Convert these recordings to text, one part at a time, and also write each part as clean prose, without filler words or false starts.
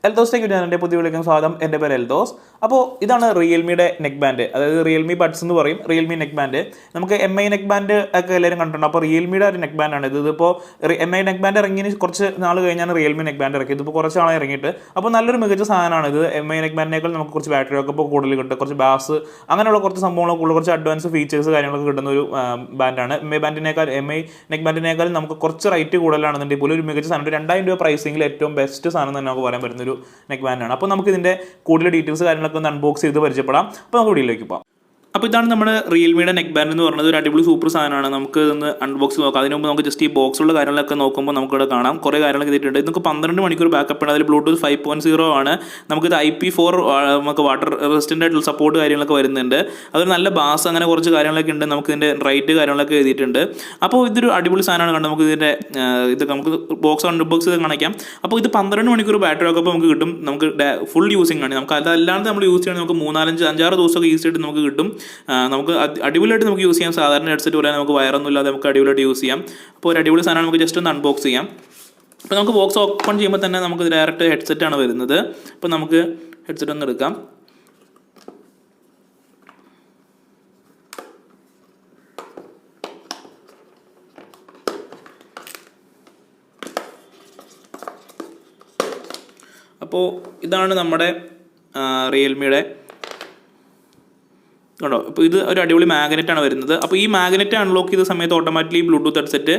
എൽദോസിലേക്ക് ഞാൻ എൻ്റെ പുതിയ വിളിക്കാൻ സ്വാഗതം. എൻ്റെ പേര് എൽദോസ്. അപ്പോൾ ഇതാണ് റിയൽമിയുടെ നെക്ക് ബാൻഡ്, അതായത് റിയൽമി ബഡ്സ് എന്ന് പറയും, റിയൽമി നെക്ക് ബാൻഡ്. നമുക്ക് MI നെക്ക് ബാൻഡ് ഒക്കെ എല്ലാവരും കണ്ടിട്ടുണ്ട്. അപ്പോൾ റിയൽമിയുടെ ഒരു നെക്ക് ബാൻഡാണ് ഇത്. ഇതിപ്പോൾ MI നെക്ക് ബാൻഡ് ഇറങ്ങിയതിന് കുറച്ച് നാൾ കഴിഞ്ഞാണ് റിയൽമി നെക്ക് ബാൻഡ് ഇറക്കിയത്. ഇതിപ്പോൾ കുറച്ച് നാളെ ഇറങ്ങിയിട്ട്. അപ്പോൾ നല്ലൊരു മികച്ച സാധനമാണ് ഇത്. MI നെക്ക് ബാൻഡിനേക്കാൾ നമുക്ക് കുറച്ച് ബാറ്ററി ഒക്കെ ഇപ്പോൾ കൂടുതൽ കിട്ടും, കുറച്ച് ബാസ് അങ്ങനെയുള്ള കുറച്ച് സംഭവങ്ങളൊക്കെ ഉള്ള കുറച്ച് അഡ്വാൻസ് ഫീച്ചേഴ്സ് കാര്യങ്ങളൊക്കെ കിട്ടുന്ന ഒരു ബാൻഡാണ്. MI നെക്ക് ബാൻഡിനേക്കാൾ നമുക്ക് കുറച്ച് റേറ്റ് കൂടുതലാണെന്നുണ്ടെങ്കിൽ പോലും ഒരു മികച്ച സാധനം. $2000 പ്രൈസിംഗിൽ ഏറ്റവും ബെസ്റ്റ് സാധനം തന്നെ നമുക്ക് പറയാൻ പറ്റുന്ന ഒരു നെക്ക് ബാൻഡാണ്. അപ്പോൾ നമുക്ക് ഇതിൻ്റെ കൂടുതൽ ഡീറ്റെയിൽസ് കാര്യങ്ങളൊക്കെ ഒന്ന് അൺബോക്സ് ചെയ്ത് പരിചയപ്പെടാം. അപ്പോൾ നമുക്ക് വീഡിയോയിലേക്ക് പോകാം. അപ്പോൾ ഇതാണ് നമ്മുടെ റിയൽമിയുടെ നെക്ക് ബാൻഡ് എന്ന് പറയുന്നത്. ഒരു അടിപൊളി സൂപ്പർ സാധനമാണ്. നമുക്ക് ഇന്ന് അൺബോക്സ് നോക്കാം. അതിന് മുമ്പ് നമുക്ക് ജസ്റ്റ് ഈ ബോക്സുള്ള കാര്യങ്ങളൊക്കെ നോക്കുമ്പോൾ നമുക്കിവിടെ കാണാം കുറേ കാര്യങ്ങളൊക്കെ ചെയ്തിട്ടുണ്ട്. നമുക്ക് 12 മണിക്കൂർ ബാക്കപ്പ് ആണ്. അതിൽ ബ്ലൂടൂത്ത് 5.0 ആണ്. നമുക്കിത് IP4 നമുക്ക് വാട്ടർ റെസിസ്റ്റൻ്റ് ആയിട്ടുള്ള സപ്പോർട്ട് കാര്യങ്ങളൊക്കെ വരുന്നുണ്ട്. അതൊരു നല്ല ബാസ് അങ്ങനെ കുറച്ച് കാര്യങ്ങളൊക്കെ ഉണ്ട്. നമുക്ക് ഇതിൻ്റെ റൈറ്റ് കാര്യങ്ങളൊക്കെ എഴുതിയിട്ടുണ്ട്. അപ്പോൾ ഇതൊരു അടിപൊളി സാധനമാണ്. കണ്ട് നമുക്ക് ഇതിൻ്റെ ഇത് നമുക്ക് ബോക്സ് അൺബോക്സ് ചെയ്ത് കാണിക്കാം. അപ്പോൾ ഇത് 12 മണിക്കൂർ ബാറ്ററി ഒക്കെ നമുക്ക് കിട്ടും. നമുക്ക് ഫുൾ യൂസിങ് ആണ്. നമുക്ക് അതല്ലാണ്ട് നമ്മൾ യൂസ് ചെയ്യണമെങ്കിൽ നമുക്ക് 3-4-5-6 ദിവസമൊക്കെ ഈസി ആയിട്ട് നമുക്ക് കിട്ടും. നമുക്ക് അടിപൊളിയായിട്ട് നമുക്ക് യൂസ് ചെയ്യാം. സാധാരണ ഹെഡ്സെറ്റ് പോലെ നമുക്ക് വയറൊന്നും ഇല്ലാതെ നമുക്ക് അടിപൊളിയായിട്ട് യൂസ് ചെയ്യാം. അപ്പോൾ ഒരു അടിപൊളി സാധനം നമുക്ക് ജസ്റ്റ് ഒന്ന് അൺബോക്സ് ചെയ്യാം. അപ്പോൾ നമുക്ക് ബോക്സ് ഓപ്പൺ ചെയ്യുമ്പോൾ തന്നെ നമുക്ക് ഡയറക്റ്റ് ഹെഡ്സെറ്റാണ് വരുന്നത്. അപ്പോൾ നമുക്ക് ഹെഡ്സെറ്റ് ഒന്ന് എടുക്കാം. അപ്പോൾ ഇതാണ് നമ്മുടെ റിയൽമിയുടെ കണ്ടോ. ഇപ്പോൾ ഇത് ഒരു അടിപൊളി മാഗ്നറ്റാണ് വരുന്നത്. അപ്പോൾ ഈ മാഗ്നറ്റ് അൺലോക്ക് ചെയ്ത സമയത്ത് ഓട്ടോമാറ്റിക്കലി ബ്ലൂടൂത്ത് ഹെഡ്സെറ്റ്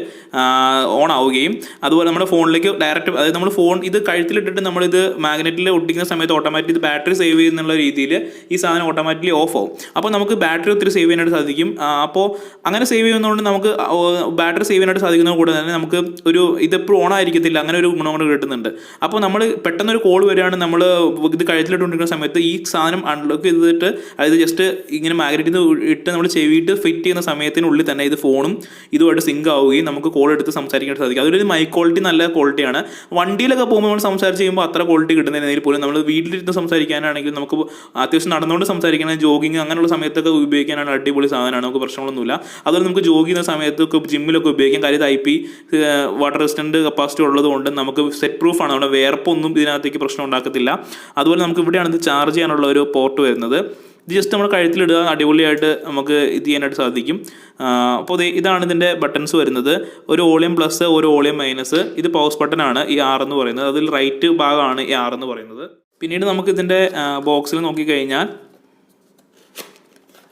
ഓൺ ആവുകയും അതുപോലെ നമ്മുടെ ഫോണിലേക്ക് ഡയറക്റ്റ്, അതായത് നമ്മൾ ഫോൺ ഇത് കഴുത്തിലിട്ടിട്ട് നമ്മളിത് മാഗ്നറ്റിൽ ഒട്ടിക്കുന്ന സമയത്ത് ഓട്ടോമാറ്റിക് ഇത് ബാറ്ററി സേവ് ചെയ്യുന്നുള്ള രീതിയിൽ ഈ സാധനം ഓട്ടോമാറ്റിക്കലി ഓഫ് ആവും. അപ്പോൾ നമുക്ക് ബാറ്ററി ഒത്തിരി സേവ് ചെയ്യാനായിട്ട് സാധിക്കും. അപ്പോൾ അങ്ങനെ സേവ് ചെയ്യുന്നതുകൊണ്ട് നമുക്ക് ബാറ്ററി സേവ് ചെയ്യാനായിട്ട് സാധിക്കുന്നത് കൂടെ തന്നെ നമുക്ക് ഒരു ഇതെപ്പോഴും ഓൺ ആയിരിക്കത്തില്ല, അങ്ങനെ ഒരു ഗുണം കൊണ്ട് കിട്ടുന്നുണ്ട്. അപ്പോൾ നമ്മൾ പെട്ടെന്നൊരു കോൾ വരികയാണ്, നമ്മൾ ഇത് കഴുത്തിലിട്ടുകൊണ്ടിരിക്കുന്ന സമയത്ത് ഈ സാധനം അൺലോക്ക് ചെയ്തിട്ട് അതായത് ജസ്റ്റ് ഇങ്ങനെ മാഗ്നറ്റിൽ ഇട്ട് നമ്മൾ ചെവിയിട്ട് ഫിറ്റ് ചെയ്യുന്ന സമയത്തിനുള്ളിൽ തന്നെ ഇത് ഫോണും ഇതുമായിട്ട് സിങ്ക് ആവുകയും നമുക്ക് കോൾ എടുത്ത് സംസാരിക്കാനായിട്ട് സാധിക്കും. അതൊരു മൈക്ക് ക്വാളിറ്റി നല്ല ക്വാളിറ്റിയാണ്. വണ്ടിയിലൊക്കെ പോകുമ്പോൾ നമ്മൾ സംസാരിച്ച് ചെയ്യുമ്പോൾ അത്ര ക്വാളിറ്റി കിട്ടുന്നതിൽ പോലും നമ്മൾ വീട്ടിലിരുന്ന് സംസാരിക്കാനാണെങ്കിൽ നമുക്ക് അത്യാവശ്യം നടന്നുകൊണ്ട് സംസാരിക്കാനാണ്, ജോഗിങ് അങ്ങനെയുള്ള സമയത്തൊക്കെ ഉപയോഗിക്കാനാണ് അടിപൊളി സാധനമാണ്. നമുക്ക് പ്രശ്നങ്ങളൊന്നുമില്ല. അതുപോലെ നമുക്ക് ജോഗ് ചെയ്യുന്ന സമയത്തൊക്കെ ജിമ്മിലൊക്കെ ഉപയോഗിക്കാം. കാര്യം IP വാട്ടർ റെസിസ്റ്റൻ്റ് കപ്പാസിറ്റി ഉള്ളതുകൊണ്ട് നമുക്ക് സെറ്റ് പ്രൂഫാണ്. നമ്മുടെ വേർപ്പൊന്നും ഇതിനകത്തേക്ക് പ്രശ്നം ഉണ്ടാക്കത്തില്ല. അതുപോലെ നമുക്ക് ഇവിടെയാണ് ഇത് ചാർജ് ചെയ്യാനുള്ള ഒരു പോർട്ട് വരുന്നത്. ഇത് ജസ്റ്റ് നമ്മൾ കഴുത്തിലിടുക, അടിപൊളിയായിട്ട് നമുക്ക് ഇത് ചെയ്യാനായിട്ട് സാധിക്കും. അപ്പോൾ ഇതാണ് ഇതിൻ്റെ ബട്ടൺസ് വരുന്നത്. ഒരു വോളിയം പ്ലസ്, ഒരു വോളിയം മൈനസ്. ഇത് പൗസ് ബട്ടനാണ് ഈ R എന്ന് പറയുന്നത്. അതിൽ റൈറ്റ് ഭാഗമാണ് ഈ R എന്ന് പറയുന്നത്. പിന്നീട് നമുക്ക് ഇതിൻ്റെ ബോക്സിൽ നോക്കിക്കഴിഞ്ഞാൽ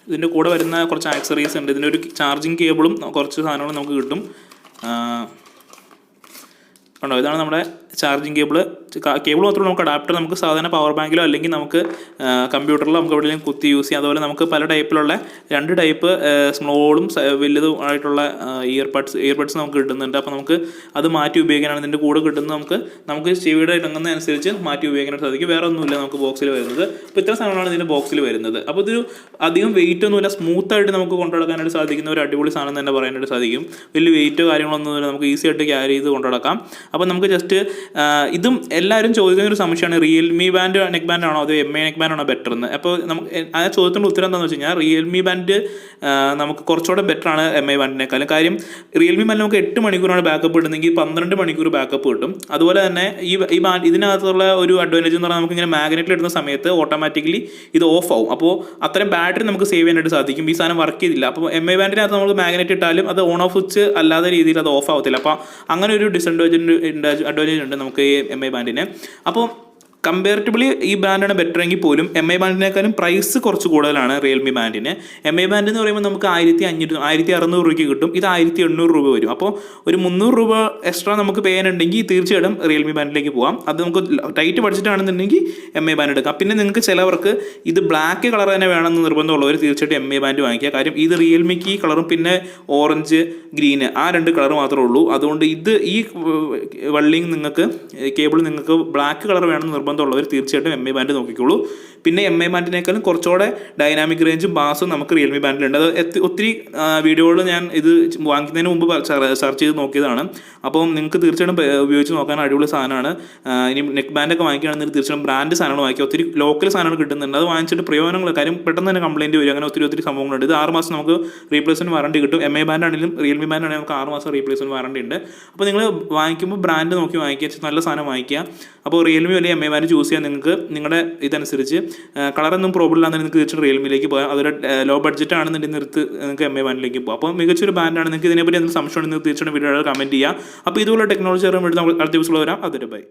ഇതിൻ്റെ കൂടെ വരുന്ന കുറച്ച് ആക്സറീസ് ഉണ്ട്. ഇതിൻ്റെ ഒരു ചാർജിങ് കേബിളും കുറച്ച് സാധനങ്ങളും നമുക്ക് കിട്ടും. കണ്ടോ, ഇതാണ് നമ്മുടെ ചാർജിങ് കേബിൾ മാത്രമല്ല നമുക്ക് അഡാപ്റ്റർ നമുക്ക് സാധാരണ പവർ ബാങ്കിലോ അല്ലെങ്കിൽ നമുക്ക് കമ്പ്യൂട്ടറിലോ നമുക്ക് എവിടെയെങ്കിലും കുത്തി യൂസ് ചെയ്യാം. അതുപോലെ നമുക്ക് പല ടൈപ്പിലുള്ള 2 ടൈപ്പ് സ്മോളും വലുതും ആയിട്ടുള്ള ഇയർബഡ്സ് നമുക്ക് കിട്ടുന്നുണ്ട്. അപ്പോൾ നമുക്ക് അത് മാറ്റി ഉപയോഗിക്കാനാണ് ഇതിൻ്റെ കൂടെ കിട്ടുന്നത്. നമുക്ക് ചെവിയുടെ ഇണങ്ങുന്നതനുസരിച്ച് മാറ്റി ഉപയോഗിക്കാനായിട്ട് സാധിക്കും. വേറെ ഒന്നുമില്ല നമുക്ക് ബോക്സിൽ വരുന്നത്. അപ്പോൾ ഇത്ര സാധനങ്ങളാണ് ഇതിൻ്റെ ബോക്സിൽ വരുന്നത്. അപ്പോൾ ഇതൊരു അധികം വെയിറ്റ് ഒന്നുമില്ല, സ്മൂത്തായിട്ട് നമുക്ക് കൊണ്ടുനടക്കാനായിട്ട് സാധിക്കുന്ന ഒരു അടിപൊളി സാധനം തന്നെ പറയാനായിട്ട് സാധിക്കും. വലിയ വെയിറ്റോ കാര്യങ്ങളൊന്നുമില്ല, നമുക്ക് ഈസി ആയിട്ട് ക്യാരി ചെയ്ത് കൊണ്ടുനടക്കാം. അപ്പോൾ നമുക്ക് ജസ്റ്റ് ഇതും എല്ലാവരും ചോദിക്കുന്ന ഒരു സംശയമാണ്, റിയൽമി ബാൻഡ് നെക്ക് ബാൻഡ് ആണോ അതോ MI നെക്ക് ബാൻഡ് ആണോ ബെറ്റർ എന്ന്. അപ്പോൾ നമുക്ക് ആ ചോദ്യത്തിൻ്റെ ഉത്തരം എന്താണെന്ന് വെച്ച് കഴിഞ്ഞാൽ റിയൽമി ബാൻഡ് നമുക്ക് കുറച്ചുകൂടെ ബെറ്റർ ആണ് MI ബാൻഡിനേക്കാളും. കാര്യം റിയൽമി ബാൻഡ് നമുക്ക് 8 മണിക്കൂറാണ് ബാക്കപ്പ് കിട്ടുന്നെങ്കിൽ 12 മണിക്കൂർ ബാക്കപ്പ് കിട്ടും. അതുപോലെ തന്നെ ഈ ബാൻഡ് ഇതിനകത്തുള്ള ഒരു അഡ്വാൻറ്റേജ് എന്ന് പറഞ്ഞാൽ നമുക്ക് ഇങ്ങനെ മാഗ്നറ്റിൽ ഇടുന്ന സമയത്ത് ഓട്ടോമാറ്റിക്കലി ഇത് ഓഫ് ആവും. അപ്പോൾ അത്രയും ബാറ്ററി നമുക്ക് സേവ് ചെയ്യാനായിട്ട് സാധിക്കും. ഈ സാധനം വർക്ക് ചെയ്തില്ല. അപ്പോൾ MI ബാൻഡിനകത്ത് നമ്മൾ മാഗ്നറ്റ് ഇട്ടാലും അത് ഓൺ ഓഫ് സ്വിച്ച് അല്ലാത്ത രീതിയിൽ അത് ഓഫ് ആവത്തില്ല. അപ്പോൾ അങ്ങനെ ഒരു അഡ്വാൻറ്റേജ് ഉണ്ട് നമുക്ക് ഈ MI ബാൻഡിന്. അപ്പോൾ കമ്പാരിറ്റബിളി ഈ ബ്രാൻഡാണ് ബെറ്റർ എങ്കിൽ പോലും MI ബാൻഡിനേക്കാളും പ്രൈസ് കുറച്ച് കൂടുതലാണ് റിയൽമി ബാൻഡിന്. MI ബാൻഡ് എന്ന് പറയുമ്പോൾ നമുക്ക് 1500-1600 രൂപയ്ക്ക് കിട്ടും. ഇത് 1800 രൂപ വരും. അപ്പോൾ ഒരു 300 രൂപ എക്സ്ട്രാ നമുക്ക് പേ ചെയ്യാനുണ്ടെങ്കിൽ തീർച്ചയായിട്ടും റിയൽമി ബാൻഡിലേക്ക് പോകാം. അത് നമുക്ക് ടൈറ്റ് ബഡ്ജറ്റാണെന്നുണ്ടെങ്കിൽ MI ബാൻഡ് എടുക്കാം. പിന്നെ നിങ്ങൾക്ക് ചിലവർക്ക് ഇത് ബ്ലാക്ക് കളർ തന്നെ വേണമെന്ന് നിർബന്ധമുള്ളവർ തീർച്ചയായിട്ടും MI ബാൻഡ് വാങ്ങിക്കുക. കാര്യം ഇത് റിയൽമിക്ക് ഈ കളറും പിന്നെ ഓറഞ്ച്, ഗ്രീന് ആ 2 കളർ മാത്രമേ ഉള്ളൂ. അതുകൊണ്ട് ഈ വള്ളിങ് കേബിൾ നിങ്ങൾക്ക് ബ്ലാക്ക് കളർ വേണമെന്ന് നിർബന്ധമുള്ളവർ തീർച്ചയായിട്ടും MI ബാൻഡ് നോക്കിക്കോളൂ. പിന്നെ MI ബാൻഡിനേക്കാളും കുറച്ചുകൂടെ ഡൈനാമിക് റേഞ്ചും ബാസും നമുക്ക് റിയൽമി ബാൻഡിലുണ്ട്. അത് ഒത്തിരി വീഡിയോകൾ ഞാൻ ഇത് വാങ്ങിക്കുന്നതിന് മുമ്പ് സെർച്ച് ചെയ്ത് നോക്കിയതാണ്. അപ്പം നിങ്ങൾക്ക് തീർച്ചയായിട്ടും ഉപയോഗിച്ച് നോക്കാൻ അടിപൊളി സാധനമാണ്. ഇനി നെക്ക് ബാൻഡൊക്കെ വാങ്ങിക്കുകയാണെങ്കിൽ തീർച്ചയായിട്ടും ബ്രാൻഡ് സാധനങ്ങൾ വാങ്ങിക്കുക. ഒത്തിരി ലോക്കൽ സാധനങ്ങൾ കിട്ടുന്നുണ്ട്. അത് വാങ്ങിച്ചിട്ട് പ്രയോജനങ്ങൾ, കാര്യം പെട്ടെന്ന് തന്നെ കംപ്ലയിൻറ്റ് വരും. അങ്ങനെ ഒത്തിരി സംഭവങ്ങളുണ്ട്. ഇത് 6 മാസം നമുക്ക് റീപ്ലേസ്മെൻറ്റ് വാറണ്ടി കിട്ടും. MI ബാൻഡ് ആണെങ്കിലും റിയൽമി ബാൻഡ് ആണെങ്കിലും നമുക്ക് 6 മാസം റീപ്ലേസ്മെൻറ്റ് വാറണ്ടി ഉണ്ട്. അപ്പോൾ നിങ്ങൾ വാങ്ങിക്കുമ്പോൾ ബ്രാൻഡ് നോക്കി വാങ്ങിക്കുക, നല്ല സാധനം വാങ്ങിക്കുക. അപ്പോൾ റിയൽമി അല്ലെങ്കിൽ MI ബാൻഡ് ചൂസ് ചെയ്യാൻ നിങ്ങൾക്ക് നിങ്ങളുടെ ഇതനുസരിച്ച് കളറൊന്നും പ്രോബ്ലം ഇല്ലാതെ നിങ്ങൾക്ക് തീർച്ചയായിട്ടും റിയൽമിലേക്ക് പോകാം. അതൊരു ലോ ബഡ്ജറ്റ് ആണെന്നുണ്ടെങ്കിൽ നിങ്ങൾക്ക് MI ബാൻഡിലേക്ക് പോകാം. അപ്പോൾ മികച്ചൊരു ബാൻഡാണ്. നിങ്ങൾക്ക് ഇതിനെപ്പറ്റി എന്തെങ്കിലും സംശയം ഉണ്ടെങ്കിൽ തീർച്ചയായിട്ടും വീഡിയോ കമൻറ്റ് ചെയ്യുക. അപ്പോൾ ഇതുപോലെ ടെക്നോളജി അറിയാൻ വേണ്ടി നമ്മൾ അടുത്ത ദിവസമുള്ള വരാം. അതൊരു ബൈ.